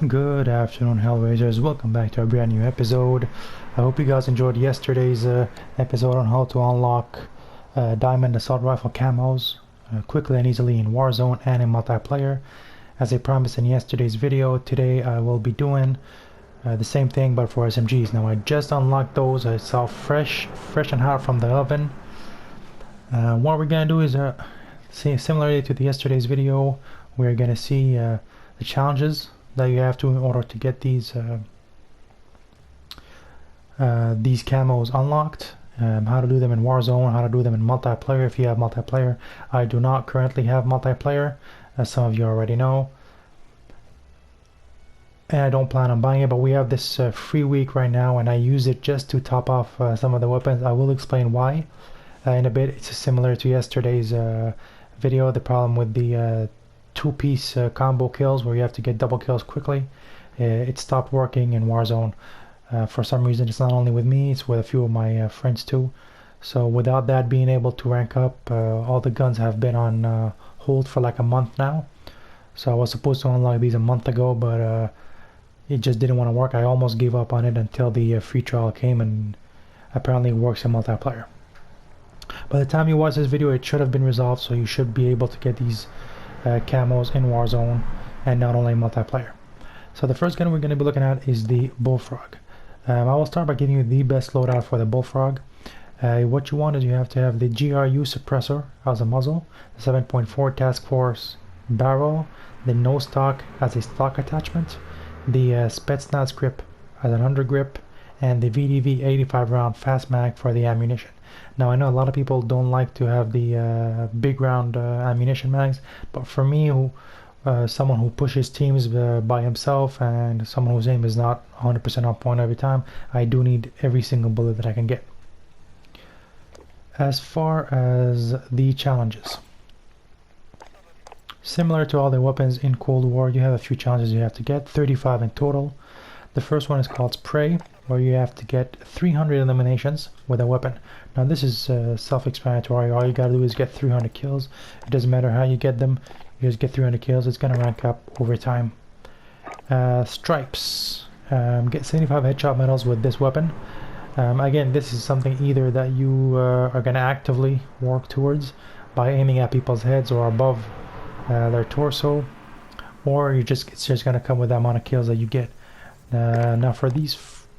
Good afternoon, Hellraisers. Welcome back to a brand new episode. I hope you guys enjoyed yesterday's episode on how to unlock diamond assault rifle camos quickly and easily in Warzone and in multiplayer. As I promised in yesterday's video, today I will be doing the same thing but for SMGs. Now I just unlocked those. I saw fresh and hot from the oven. What we're gonna do is similarly to the yesterday's video, we're gonna see the challenges that you have to in order to get these camos unlocked, how to do them in Warzone, how to do them in multiplayer if you have multiplayer. I do not currently have multiplayer, as some of you already know, and I don't plan on buying it, but we have this free week right now and I use it just to top off some of the weapons. I will explain why in a bit. It's similar to yesterday's video, the problem with the two-piece combo kills where you have to get double kills quickly. It stopped working in Warzone for some reason. It's not only with me, it's with a few of my friends too. So without that being able to rank up, all the guns have been on hold for like a month now. So I was supposed to unlock these a month ago, but it just didn't want to work. I almost gave up on it until the free trial came, and apparently it works in multiplayer. By the time you watch this video, it should have been resolved, so you should be able to get these camos in Warzone and not only multiplayer. So the first gun we're going to be looking at is the bullfrog. I will start by giving you the best loadout for the bullfrog. What you want is you have to have the GRU suppressor as a muzzle, the 7.4 task force barrel, the no stock as a stock attachment, the Spetsnaz grip as an undergrip, and the VDV 85 round fast mag for the ammunition. Now I know a lot of people don't like to have the big round ammunition mags, but for me, someone who pushes teams by himself and someone whose aim is not 100% on point every time, I do need every single bullet that I can get. As far as the challenges, similar to all the weapons in Cold War, you have a few challenges you have to get, 35 in total. The first one is called Spray, where you have to get 300 eliminations with a weapon. Now this is self-explanatory. All you gotta do is get 300 kills. It doesn't matter how you get them, you just get 300 kills. It's gonna rank up over time. Stripes, get 75 headshot medals with this weapon. Again, this is something either that you are gonna actively work towards by aiming at people's heads or above their torso, or it's just gonna come with the amount of kills that you get. Now for these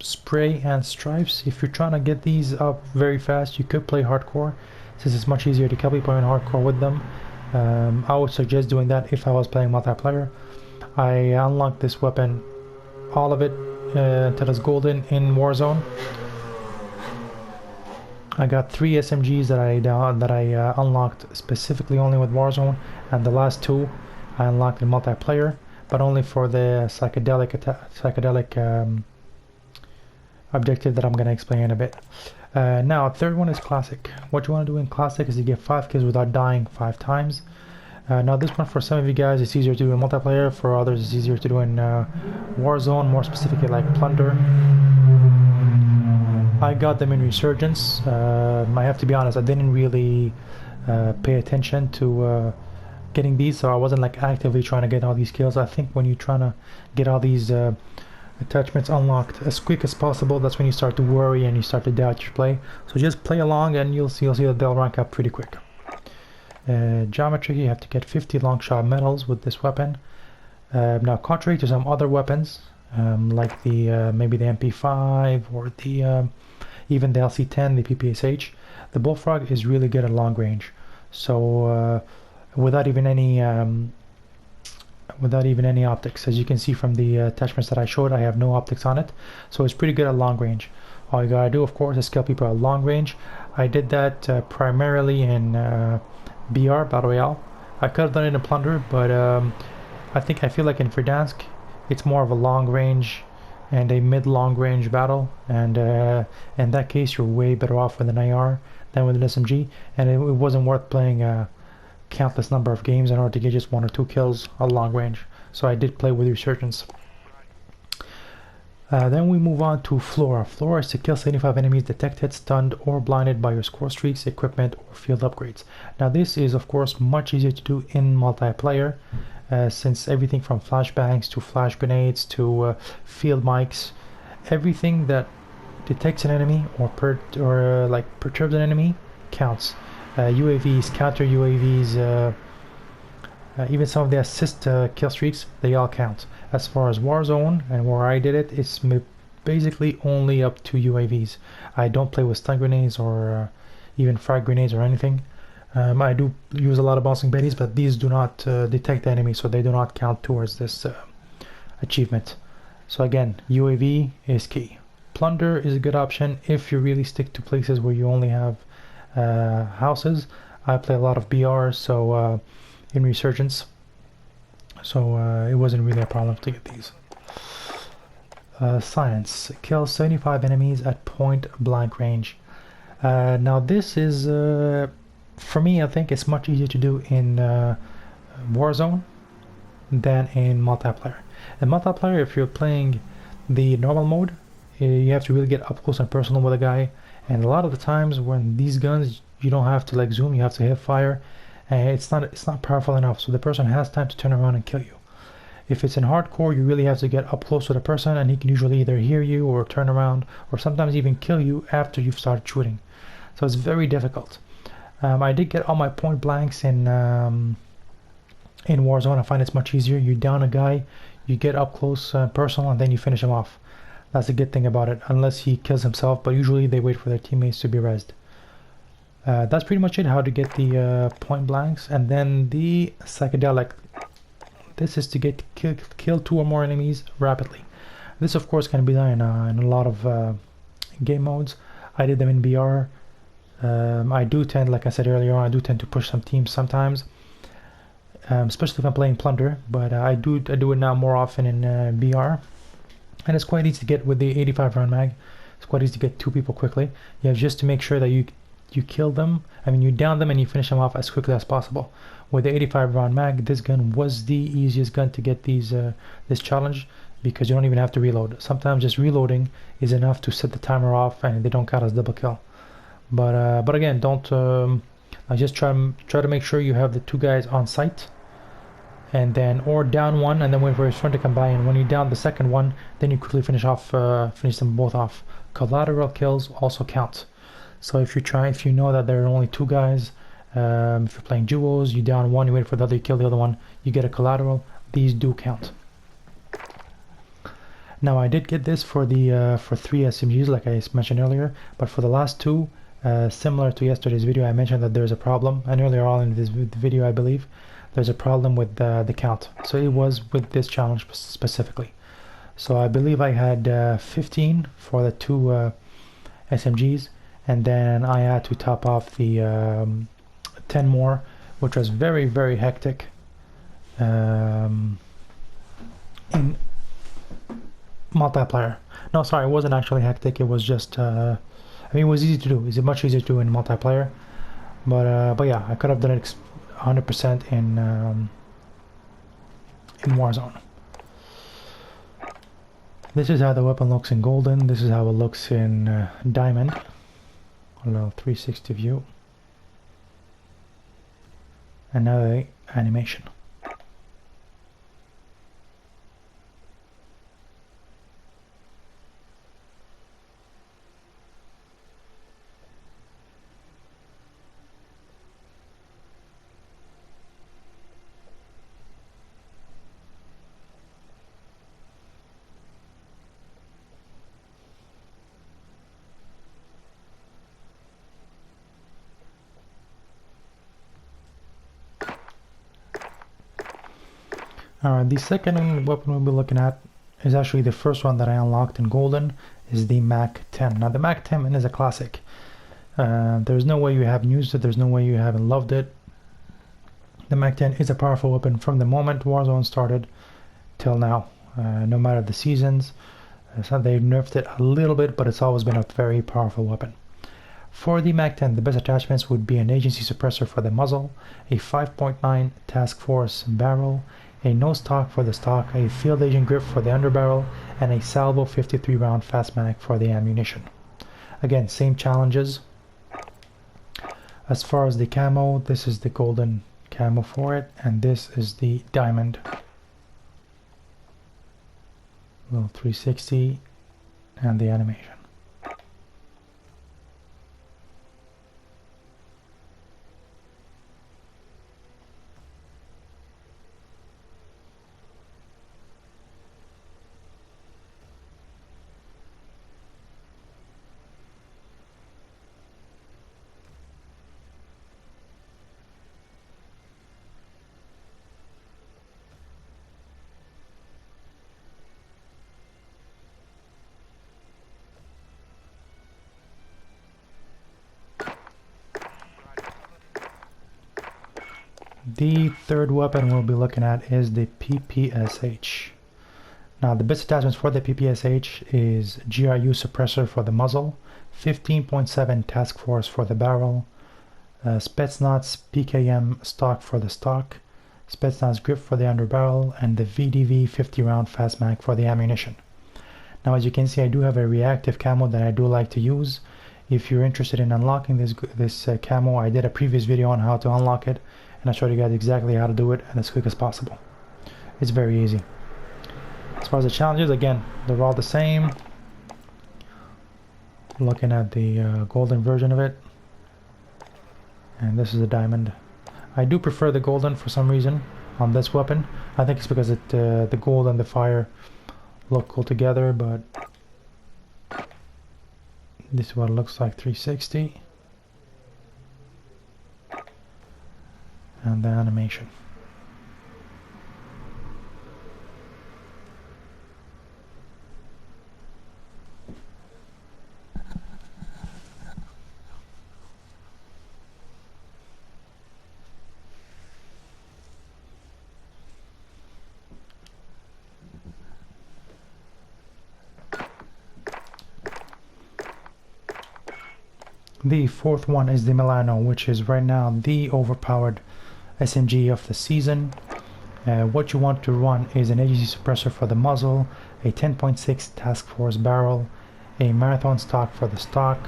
spray and stripes, if you're trying to get these up very fast, you could play hardcore, since it's much easier to kill people in hardcore with them. I would suggest doing that if I was playing multiplayer. I unlocked this weapon, all of it, until it's golden in Warzone. I got 3 SMGs that I unlocked specifically only with Warzone, and the last 2 I unlocked in multiplayer, but only for the psychedelic objective that I'm going to explain in a bit. Now, third one is Classic. What you want to do in Classic is you get 5 kills without dying 5 times. Now this one, for some of you guys, it's easier to do in multiplayer. For others, it's easier to do in Warzone, more specifically like Plunder. I got them in Resurgence. I have to be honest, I didn't really pay attention to getting these, so I wasn't like actively trying to get all these kills. I think when you're trying to get all these attachments unlocked as quick as possible, that's when you start to worry and you start to doubt your play. So just play along and you'll see that they'll rank up pretty quick. Geometry, you have to get 50 long shot medals with this weapon. Now contrary to some other weapons, like the maybe the MP5 or the even the LC10, the ppsh, the bullfrog is really good at long range. So without even any optics, as you can see from the attachments that I showed, I have no optics on it, so it's pretty good at long range. All you gotta do, of course, is kill people at long range. I did that primarily in BR, Battle Royale. I could have done it in Plunder, but I feel like in Verdansk it's more of a long range and a mid-long range battle, and in that case you're way better off with an AR than with an SMG, and it wasn't worth playing countless number of games in order to get just 1 or 2 kills at long range. So I did play with Resurgence. Then we move on to Flora. Flora is to kill 75 enemies detected, stunned, or blinded by your score streaks, equipment, or field upgrades. Now this is of course much easier to do in multiplayer. since everything from flashbangs to flash grenades to field mics, everything that detects an enemy or like perturbs an enemy counts. UAVs, counter UAVs, even some of the assist kill streaks, they all count. As far as Warzone and where I did it, it's basically only up to UAVs. I don't play with stun grenades or even frag grenades or anything. I do use a lot of bouncing betties, but these do not detect the enemy, so they do not count towards this achievement. So again, UAV is key. Plunder is a good option if you really stick to places where you only have houses. I play a lot of BR, so in Resurgence, so it wasn't really a problem to get these. Science, kill 75 enemies at point blank range. Now this is, for me, I think it's much easier to do in Warzone than in multiplayer. In multiplayer, if you're playing the normal mode, you have to really get up close and personal with a guy, and a lot of the times when these guns, you don't have to like zoom, you have to hip fire, and it's not powerful enough, so the person has time to turn around and kill you. If it's in hardcore, you really have to get up close to the person, and he can usually either hear you or turn around, or sometimes even kill you after you've started shooting. So it's very difficult. I did get all my point blanks in Warzone. I find it's much easier. You down a guy, you get up close, personal, and then you finish him off. That's a good thing about it, unless he kills himself, but usually they wait for their teammates to be rezzed. That's pretty much it, how to get the point blanks. And then the psychedelic. This is to get kill 2 or more enemies rapidly. This of course can be done in a lot of game modes. I did them in BR. I do tend, like I said earlier on, I do tend to push some teams sometimes, especially if I'm playing Plunder, but I do it now more often in BR. And it's quite easy to get with the 85 round mag. It's quite easy to get 2 people quickly. You have just to make sure that you kill them, you down them and you finish them off as quickly as possible. With the 85 round mag, this gun was the easiest gun to get this challenge, because you don't even have to reload. Sometimes just reloading is enough to set the timer off and they don't count as double kill. But again, don't just try to make sure you have the 2 guys on site, and then or down one and then wait for his friend to come by, and when you down the second one, then you quickly finish them both off. Collateral kills also count. So if you know that there are only 2 guys, if you're playing duos, you down one, you wait for the other, you kill the other one, you get a collateral. These do count. Now I did get this for the for 3 SMGs, like I mentioned earlier, but for the last 2, similar to yesterday's video, I mentioned that there's a problem, and earlier on in this video, I believe, there's a problem with the count. So it was with this challenge specifically. So I believe I had 15 for the 2 SMGs, and then I had to top off the 10 more, which was very, very hectic in multiplayer. No, sorry, it wasn't actually hectic. It was just, it was easy to do. It's much easier to do in multiplayer. But yeah, I could have done it 100% in Warzone. This is how the weapon looks in Golden. This is how it looks in Diamond. A little 360 view. And now the animation. Alright, the second weapon we'll be looking at is actually the first one that I unlocked in Golden, is the MAC-10. Now the MAC-10 is a classic. There's no way you haven't used it, there's no way you haven't loved it. The MAC-10 is a powerful weapon from the moment Warzone started till now. No matter the seasons, so they've nerfed it a little bit, but it's always been a very powerful weapon. For the MAC-10, the best attachments would be an agency suppressor for the muzzle, a 5.9 task force barrel, a no stock for the stock, a field agent grip for the underbarrel, and a salvo 53 round fast mag for the ammunition. Again, same challenges. As far as the camo, this is the Golden camo for it, and this is the diamond. Little 360 and the animation. The third weapon we'll be looking at is the ppsh. Now the best attachments for the ppsh is GRU suppressor for the muzzle, 15.7 task force for the barrel, Spetsnaz PKM stock for the stock, Spetsnaz grip for the underbarrel, and the VDV 50 round fast mag for the ammunition. Now as you can see, I do have a reactive camo that I do like to use. If you're interested in unlocking this camo, I did a previous video on how to unlock it, and I showed you guys exactly how to do it as quick as possible. It's very easy. As far as the challenges, again, they're all the same. Looking at the golden version of it, and this is the diamond. I do prefer the golden for some reason on this weapon. I think it's because the gold and the fire look cool together, but this is what it looks like 360. And the animation. The fourth one is the Milano, which is right now the overpowered SMG of the season. What you want to run is an AGC suppressor for the muzzle, a 10.6 task force barrel, a marathon stock for the stock,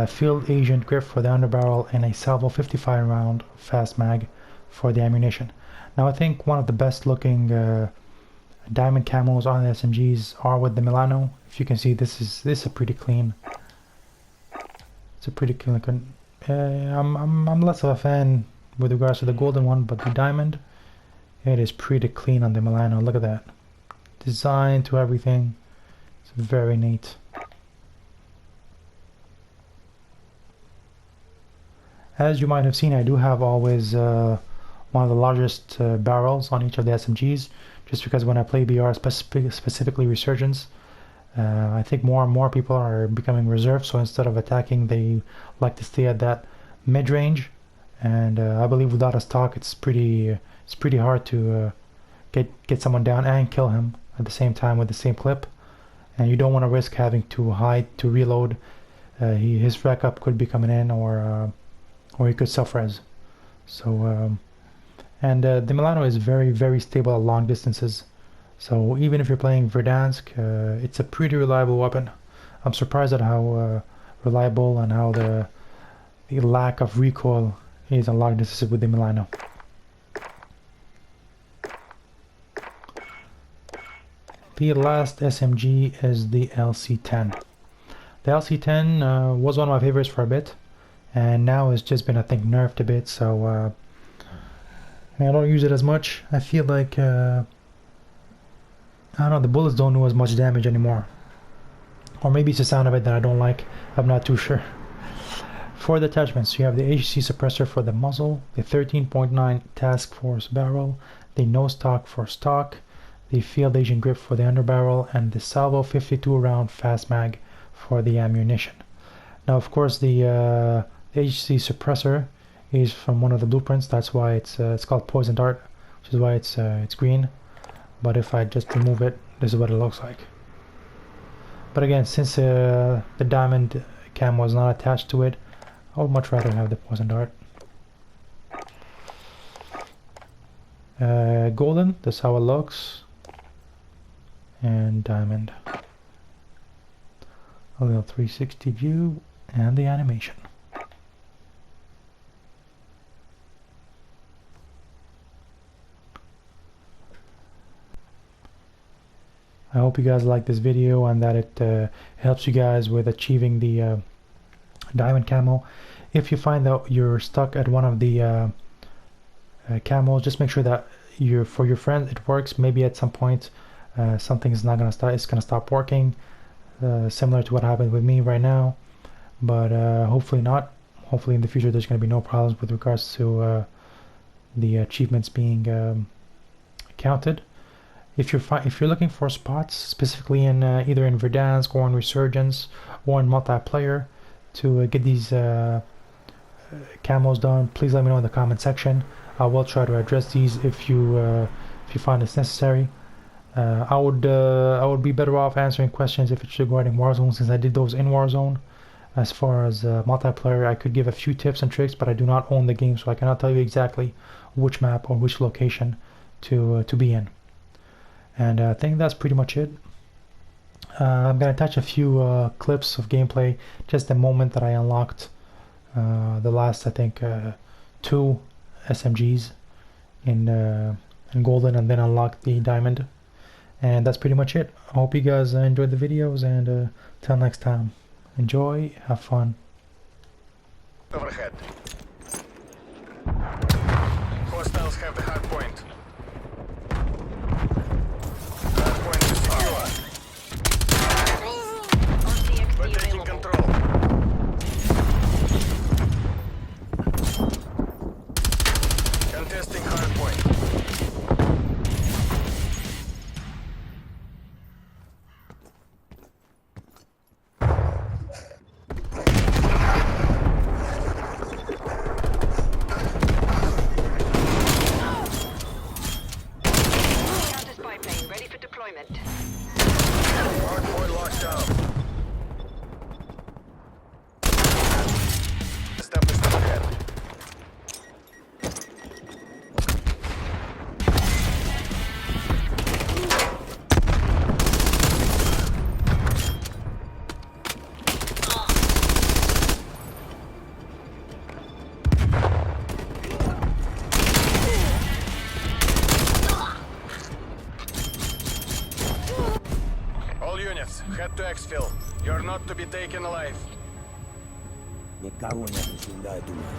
field agent grip for the underbarrel, and a salvo 55 round fast mag for the ammunition. Now I think one of the best looking diamond camos on the SMGs are with the Milano. If you can see, this is a pretty clean. It's a pretty clean. I'm less of a fan with regards to the golden one, but the diamond, it is pretty clean on the Milano. Look at that. Design to everything. It's very neat. As you might have seen, I do have always one of the largest barrels on each of the SMGs, just because when I play BR, specifically Resurgence, I think more and more people are becoming reserved, so instead of attacking, they like to stay at that mid-range. And I believe without a stock, it's pretty hard to get someone down and kill him at the same time with the same clip. And you don't want to risk having to hide to reload. His rack up could be coming in, or he could self-res. So the Milano is very stable at long distances. So even if you're playing Verdansk, it's a pretty reliable weapon. I'm surprised at how reliable and how the lack of recoil is on long distances with the Milano. The last SMG is the LC10. The LC10 was one of my favorites for a bit, and now it's just been, I think, nerfed a bit, so I don't use it as much. I feel like I don't know, the bullets don't do as much damage anymore. Or maybe it's the sound of it that I don't like. I'm not too sure. For the attachments, you have the AGC suppressor for the muzzle, the 13.9 task force barrel, the no stock for stock, the field agent grip for the underbarrel, and the salvo 52 round fast mag for the ammunition. Now, of course, the AGC suppressor is from one of the blueprints. That's why it's called Poison Dart, which is why it's green. But if I just remove it, this is what it looks like. But again, since the diamond cam was not attached to it, I would much rather have the Poison Dart. Golden, that's how it looks. And diamond. A little 360 view and the animation. I hope you guys like this video and that it helps you guys with achieving the diamond camo. If you find that you're stuck at one of the camos, just make sure that for your friends it works. Maybe at some point something is not gonna start. It's gonna stop working, similar to what happened with me right now. But hopefully not. Hopefully in the future there's gonna be no problems with regards to the achievements being counted. If you're looking for spots specifically in either in Verdansk or in Resurgence or in multiplayer to get these camos done, please let me know in the comment section. I will try to address these if you find it's necessary. I would be better off answering questions if it's regarding Warzone, since I did those in Warzone. As far as multiplayer, I could give a few tips and tricks, but I do not own the game, so I cannot tell you exactly which map or which location to be in. And I think that's pretty much it. I'm going to touch a few clips of gameplay, just the moment that I unlocked the last, I think, 2 SMGs in Golden, and then unlocked the Diamond. And that's pretty much it. I hope you guys enjoyed the videos, and till next time, enjoy, have fun. Overhead. Hostiles have the hard point. We're taking control. Contesting hard point. Counter spy plane ready for deployment. Hard point locked down. Step is ahead. All units, head to exfil. You're not to be taken alive. Me cago en la vecindad de tu madre.